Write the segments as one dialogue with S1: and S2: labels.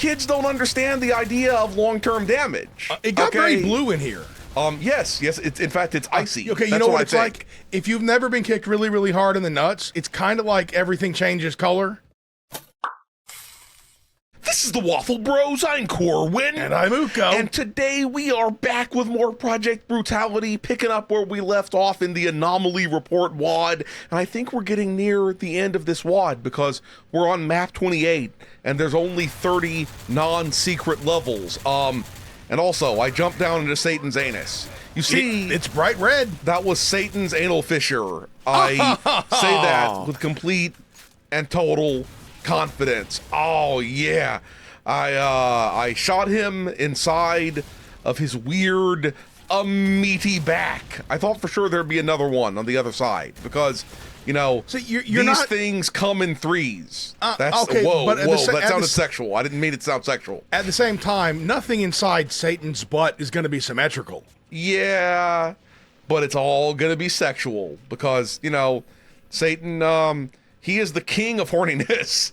S1: kids don't understand the idea of long-term damage.
S2: It got very blue in here.
S1: Yes. It's in fact, it's icy.
S2: Okay, you know what it's like? If you've never been kicked really, really hard in the nuts, it's kind of like everything changes color.
S1: This is the Waffle Bros. I'm Corwin.
S2: And I'm Uko.
S1: And today we are back with more Project Brutality, picking up where we left off in the Anomaly Report WAD. And I think we're getting near the end of this WAD because we're on map 28 and there's only 30 non-secret levels. And also, I jumped down into Satan's anus. You see,
S2: it's bright red.
S1: That was Satan's anal fissure. I say that with complete and total confidence. Oh yeah, I shot him inside of his weird, meaty back. I thought for sure there'd be another one on the other side because, you know,
S2: so
S1: these things come in threes. That's
S2: okay.
S1: Whoa,
S2: but
S1: that sounded sexual. I didn't mean it to sound sexual.
S2: At the same time, nothing inside Satan's butt is going to be symmetrical.
S1: Yeah, but it's all going to be sexual because, you know, Satan. He is the king of horniness.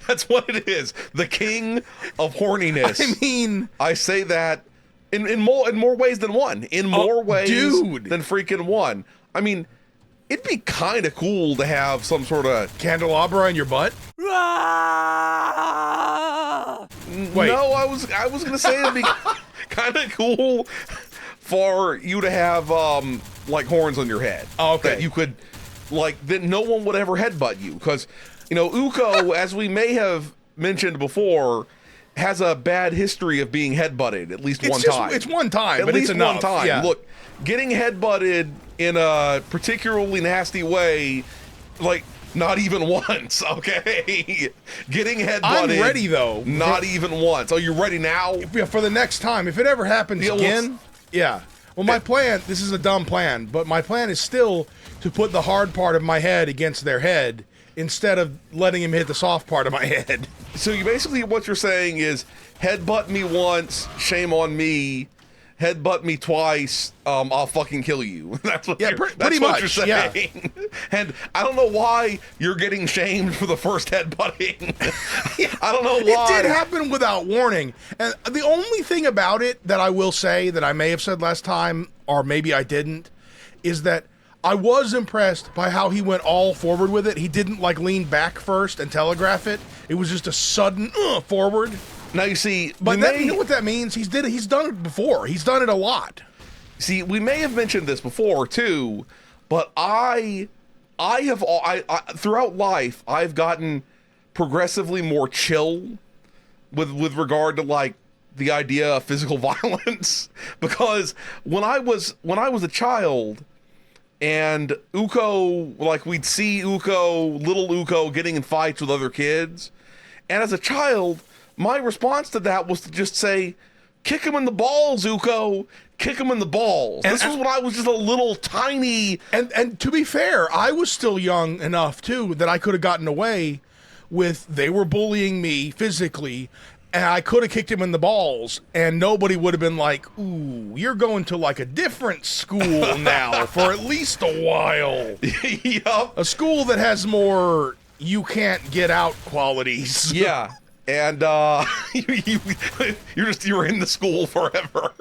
S1: That's what it is. The king of horniness.
S2: I mean,
S1: I say that in more ways than one. In more ways than freaking one. I mean, it'd be kind of cool to have some sort of
S2: candelabra in your butt.
S1: Wait. No, I was gonna say it'd be kind of cool for you to have like horns on your head.
S2: Oh, okay.
S1: That you could. Like, then no one would ever headbutt you. Because, you know, Uko, as we may have mentioned before, has a bad history of being headbutted at least one time.
S2: It's one time,
S1: at
S2: but
S1: least
S2: it's enough.
S1: One time.
S2: Yeah.
S1: Look, getting headbutted in a particularly nasty way, like, not even once, okay? Getting headbutted. I'm
S2: ready, though.
S1: Not even once. Oh, you're ready now?
S2: Yeah, for the next time. If it ever happens again, yeah. Well, my plan, this is a dumb plan, but my plan is still to put the hard part of my head against their head instead of letting him hit the soft part of my head.
S1: So you basically, what you're saying is, headbutt me once, shame on me. Headbutt me twice, I'll fucking kill you. That's what
S2: pretty much
S1: you're saying. Yeah. And I don't know why you're getting shamed for the first headbutting. I don't know why.
S2: It did happen without warning. And the only thing about it that I will say that I may have said last time, or maybe I didn't, is that I was impressed by how he went all forward with it. He didn't like lean back first and telegraph it. It was just a sudden forward.
S1: Now you see,
S2: but you know what that means? He's done it before. He's done it a lot.
S1: See, we may have mentioned this before too, but I throughout life I've gotten progressively more chill with regard to like the idea of physical violence because when I was a child and Uko, like we'd see Uko, little Uko getting in fights with other kids, and as a child, my response to that was to just say, kick him in the balls, Uko. Kick him in the balls. And this was when I was just a little tiny...
S2: And to be fair, I was still young enough, too, that I could have gotten away with they were bullying me physically, and I could have kicked him in the balls, and nobody would have been like, ooh, you're going to, like, a different school now for at least a while.
S1: Yup.
S2: A school that has more you-can't-get-out qualities.
S1: Yeah. And you're in the school forever.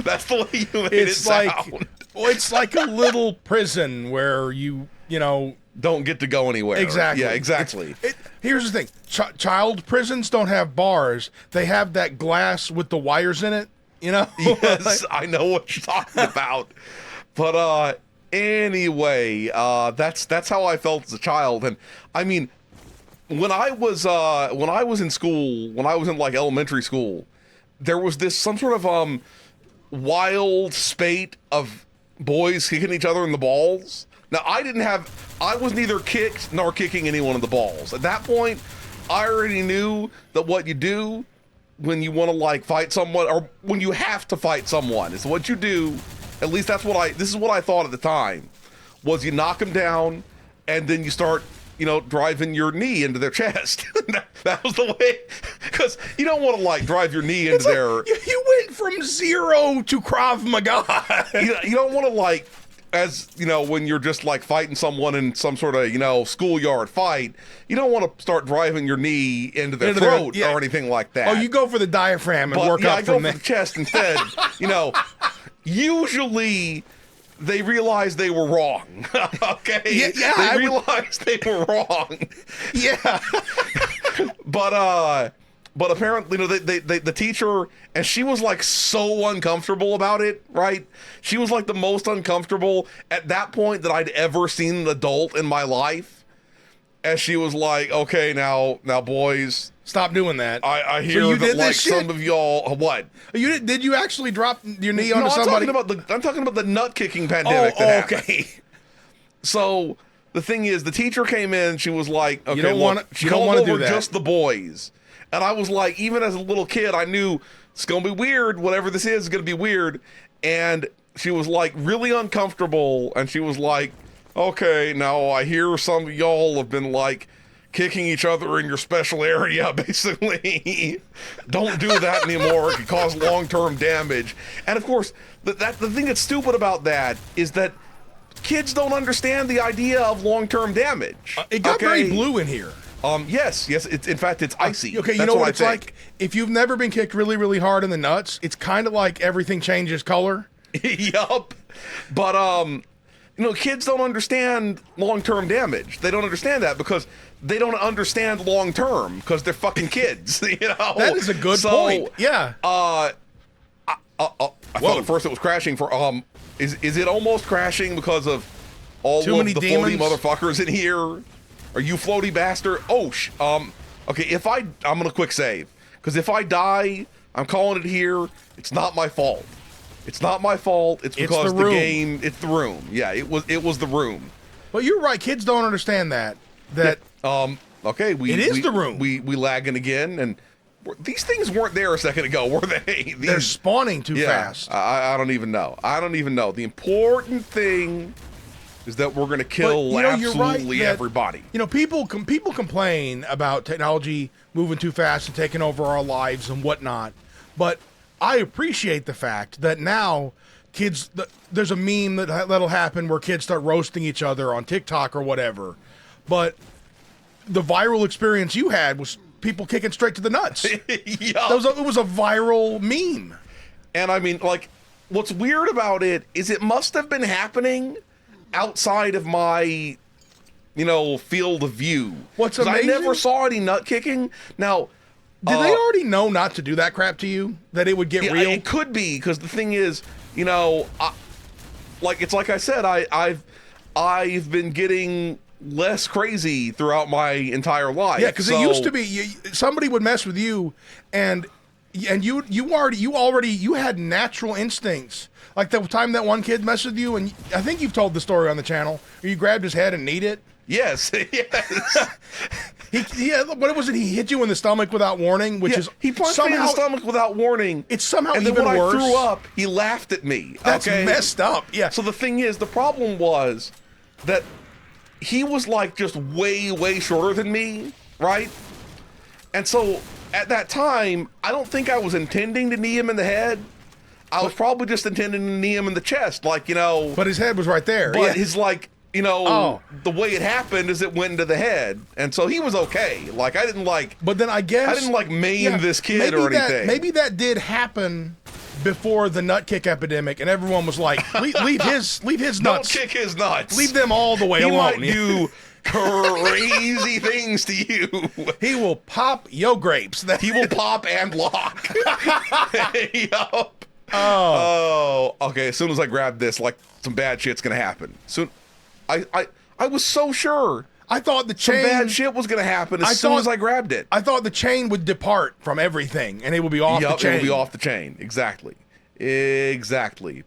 S1: That's the way you made it sound.
S2: Well, it's like a little prison where you know
S1: don't get to go anywhere.
S2: Exactly.
S1: Yeah, exactly.
S2: Here's the thing: child prisons don't have bars; they have that glass with the wires in it. You know.
S1: Yes, I know what you're talking about. But anyway, that's how I felt as a child, and I mean. When I was in school, when I was in like elementary school, there was some sort of wild spate of boys kicking each other in the balls. Now I was neither kicked nor kicking anyone in the balls. At that point, I already knew that what you do when you want to like fight someone or when you have to fight someone is what you do. At least this is what I thought at the time, was you knock them down and then you start, you know, driving your knee into their chest. that was the way, because you don't want to like drive your knee into their...
S2: You went from 0 to Krav Maga.
S1: You don't want to like as you know, when you're just like fighting someone in some sort of, you know, schoolyard fight, you don't want to start driving your knee into their throat or anything like that.
S2: Oh, you go for the diaphragm and work up
S1: I
S2: from
S1: go for the chest instead. You know, usually they realize they were wrong. Okay?
S2: Yeah,
S1: they realized they were wrong.
S2: Yeah.
S1: But apparently, you know, the teacher, and she was like so uncomfortable about it, right? She was like the most uncomfortable at that point that I'd ever seen an adult in my life. And she was like, "Okay, now, boys,
S2: stop doing that."
S1: I hear that like some of y'all, what?
S2: Did you actually drop your knee onto somebody?
S1: I'm talking about the nut kicking pandemic. that
S2: okay.
S1: happened. So the thing is, the teacher came in. She was like, "Okay,
S2: you don't want to do that.
S1: Just the boys." And I was like, even as a little kid, I knew it's going to be weird. Whatever this is going to be weird. And she was like really uncomfortable. And she was like, okay, now I hear some of y'all have been like kicking each other in your special area, basically. Don't do that anymore. It can cause long-term damage. And of course, the thing that's stupid about that is that kids don't understand the idea of long-term damage.
S2: It got very blue in here.
S1: Yes. In fact, it's icy.
S2: Okay, you know what it's like? If you've never been kicked really, really hard in the nuts, it's kind of like everything changes color.
S1: Yup. But, you know, kids don't understand long-term damage. They don't understand that because they don't understand long-term because they're fucking kids, you know?
S2: That is a good point. Yeah.
S1: I thought at first it was crashing for, is it almost crashing because of all
S2: Too
S1: of
S2: many
S1: the
S2: demons?
S1: floaty motherfuckers in here? Are you floaty bastard? Oh, okay, I'm gonna quick save. Because if I die, I'm calling it here. It's not my fault. It's not my fault. It's because the game, it's the room. Yeah, it was the room.
S2: Well, you're right. Kids don't understand that.
S1: Okay,
S2: it is the room.
S1: We lagging again, and these things weren't there a second ago, were they?
S2: They're spawning too fast.
S1: I don't even know. The important thing is that we're going to kill absolutely everybody.
S2: You know, people complain about technology moving too fast and taking over our lives and whatnot, but I appreciate the fact that now kids, there's a meme that'll happen where kids start roasting each other on TikTok or whatever, but the viral experience you had was people kicking straight to the nuts. It was a viral meme.
S1: And I mean, like, what's weird about it is it must have been happening outside of my, you know, field of view.
S2: What's amazing?
S1: I never saw any nut kicking. Now,
S2: did they already know not to do that crap to you? That it would get real?
S1: It could be, because the thing is, you know, it's like I said, I've been getting less crazy throughout my entire life.
S2: Yeah, because it used to be somebody would mess with you, and you had natural instincts. Like the time that one kid messed with you, and I think you've told the story on the channel, where you grabbed his head and kneed it.
S1: Yes, yes.
S2: What was it? He hit you in the stomach without warning, which is
S1: he punched me in the stomach without warning.
S2: It's somehow
S1: and then
S2: even
S1: when
S2: worse.
S1: I threw up, he laughed at me.
S2: That's messed up. Yeah.
S1: So the thing is, the problem was that he was like just way, way shorter than me, right? And so at that time, I don't think I was intending to knee him in the head. I was probably just intending to knee him in the chest, like, you know.
S2: But his head was right there.
S1: But his, like, you know, the way it happened is it went into the head. And so he was okay. Like, I didn't, like.
S2: But then I guess.
S1: I didn't, like, maim this kid or anything.
S2: Maybe that did happen before the nut kick epidemic, and everyone was like, leave his nuts.
S1: Don't kick his nuts.
S2: Leave them all the way alone.
S1: He might do crazy things to you.
S2: He will pop yo grapes.
S1: He will pop and lock. Yup.
S2: Oh,
S1: okay. As soon as I grab this, like, some bad shit's gonna happen. Soon, I was so sure.
S2: I thought the chain.
S1: Some bad shit was gonna happen as soon as I grabbed it.
S2: I thought the chain would depart from everything, and it would be off the chain.
S1: It would be off the chain. Exactly.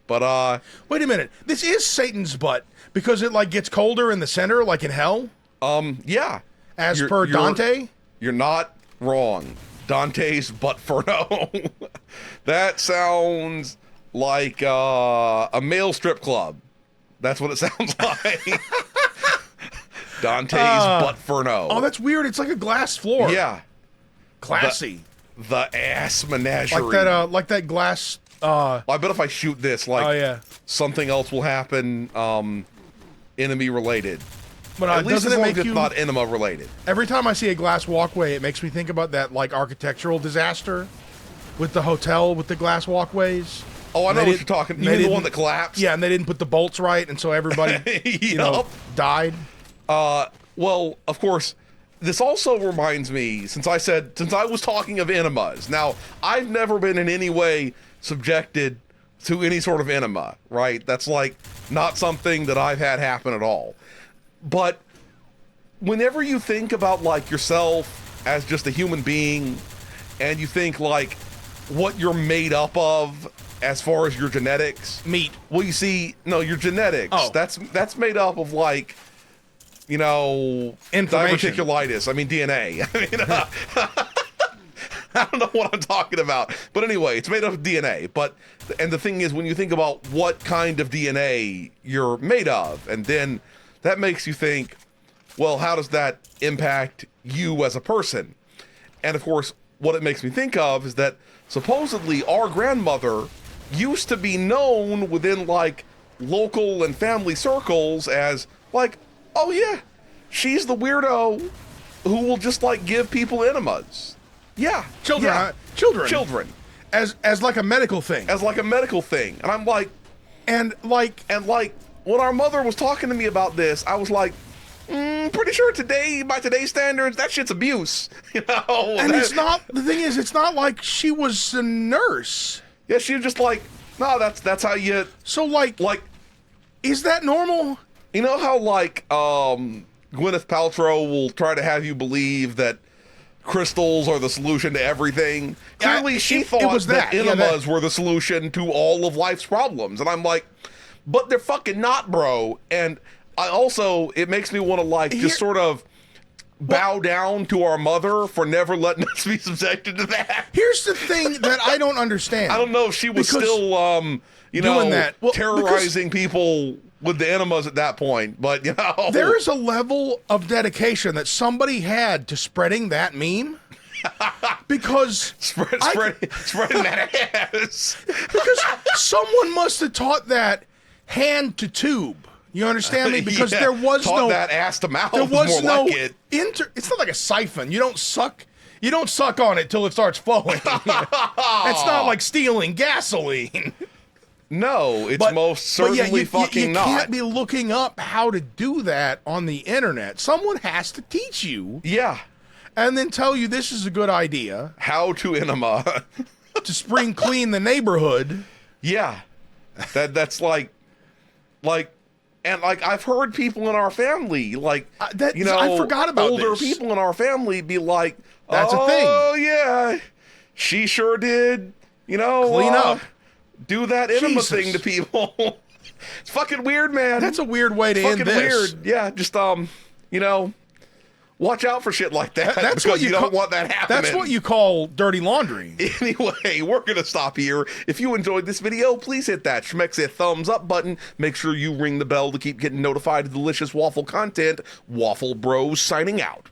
S1: But
S2: wait a minute. This is Satan's butt because it like gets colder in the center, like in hell.
S1: Yeah.
S2: As per Dante.
S1: You're not wrong. Dante's buttferno. That sounds like a male strip club. That's what it sounds like. Dante's buttferno.
S2: Oh, that's weird. It's like a glass floor.
S1: Yeah.
S2: Classy.
S1: The ass menagerie.
S2: Like that glass
S1: I bet if I shoot this, like,
S2: Oh yeah.
S1: something else will happen, enemy related.
S2: But
S1: At least
S2: doesn't
S1: as
S2: it
S1: long
S2: make
S1: as it's
S2: you?
S1: not enema related.
S2: Every time I see a glass walkway, it makes me think about that like architectural disaster with the hotel with the glass walkways.
S1: Oh, I know
S2: They
S1: what
S2: didn't-
S1: you're talking. You
S2: they
S1: mean the
S2: didn't-
S1: one that collapsed?
S2: Yeah, and they didn't put the bolts right, and so everybody,
S1: Yup.
S2: died.
S1: Well, of course, this also reminds me, since I was talking of enemas. Now, I've never been in any way subjected to any sort of enema, right? That's like not something that I've had happen at all. But whenever you think about like yourself as just a human being, and you think like what you're made up of as far as your genetics,
S2: Meat.
S1: well, you see, no, your genetics.
S2: Oh.
S1: That's made up of like, you know,
S2: Information.
S1: diverticulitis. I mean DNA. I mean, I don't know what I'm talking about, but anyway, it's made up of DNA. And the thing is, when you think about what kind of DNA you're made of, and then that makes you think, well, how does that impact you as a person? And of course, what it makes me think of is that supposedly our grandmother used to be known within like local and family circles as like, oh yeah, she's the weirdo who will just like give people enemas. Yeah,
S2: Children,
S1: yeah.
S2: children, as like a medical thing,
S1: As like a medical thing. And I'm like,
S2: and like
S1: when our mother was talking to me about this, I was like, pretty sure today, by today's standards, that shit's abuse. You know?
S2: and it's not. The thing is, it's not like she was a nurse.
S1: Yeah, she was just like, no, that's how you,
S2: So like, is that normal?
S1: you know how like, Gwyneth Paltrow will try to have you believe that crystals are the solution to everything. Clearly, she thought
S2: was
S1: that
S2: that. Yeah,
S1: enemas were the solution to all of life's problems. And I'm like, but they're fucking not, bro. And I also, it makes me want to like
S2: Here-
S1: just sort of bow down to our mother for never letting us be subjected to that.
S2: Here's the thing that I don't understand.
S1: I don't know if she was
S2: Because
S1: still, you know,
S2: doing that. Well,
S1: terrorizing people with the enemas at that point. But, you know.
S2: There is a level of dedication that somebody had to spreading that meme. Because
S1: spreading that ass.
S2: because someone must have taught that hand to tube. You understand me? Because
S1: Yeah,
S2: there was
S1: taught
S2: no
S1: that ass to mouth.
S2: there was
S1: more
S2: no
S1: like it.
S2: it's not like a siphon. You don't suck on it till it starts flowing. It's not like stealing gasoline.
S1: No, it's most certainly fucking
S2: you
S1: not.
S2: can't be looking up how to do that on the internet. Someone has to teach you
S1: Yeah.
S2: and then tell you this is a good idea
S1: How to enema.
S2: to spring clean the neighborhood.
S1: Yeah. That's like and like I've heard people in our family, like you know,
S2: I forgot about
S1: older
S2: this.
S1: people in our family be like,
S2: That's a thing.
S1: Oh yeah, she sure did. You know,
S2: Clean up.
S1: do that enema
S2: Jesus.
S1: thing to people. It's fucking weird, man.
S2: That's a weird way to end
S1: fucking
S2: this.
S1: weird. Yeah, just you know, watch out for shit like that.
S2: That's
S1: because
S2: what
S1: you
S2: you
S1: don't
S2: ca-
S1: want that happening.
S2: That's what you call dirty laundry.
S1: Anyway, we're going to stop here. If you enjoyed this video, please hit that schmexy thumbs up button. Make sure you ring the bell to keep getting notified of delicious waffle content. Waffle Bros signing out.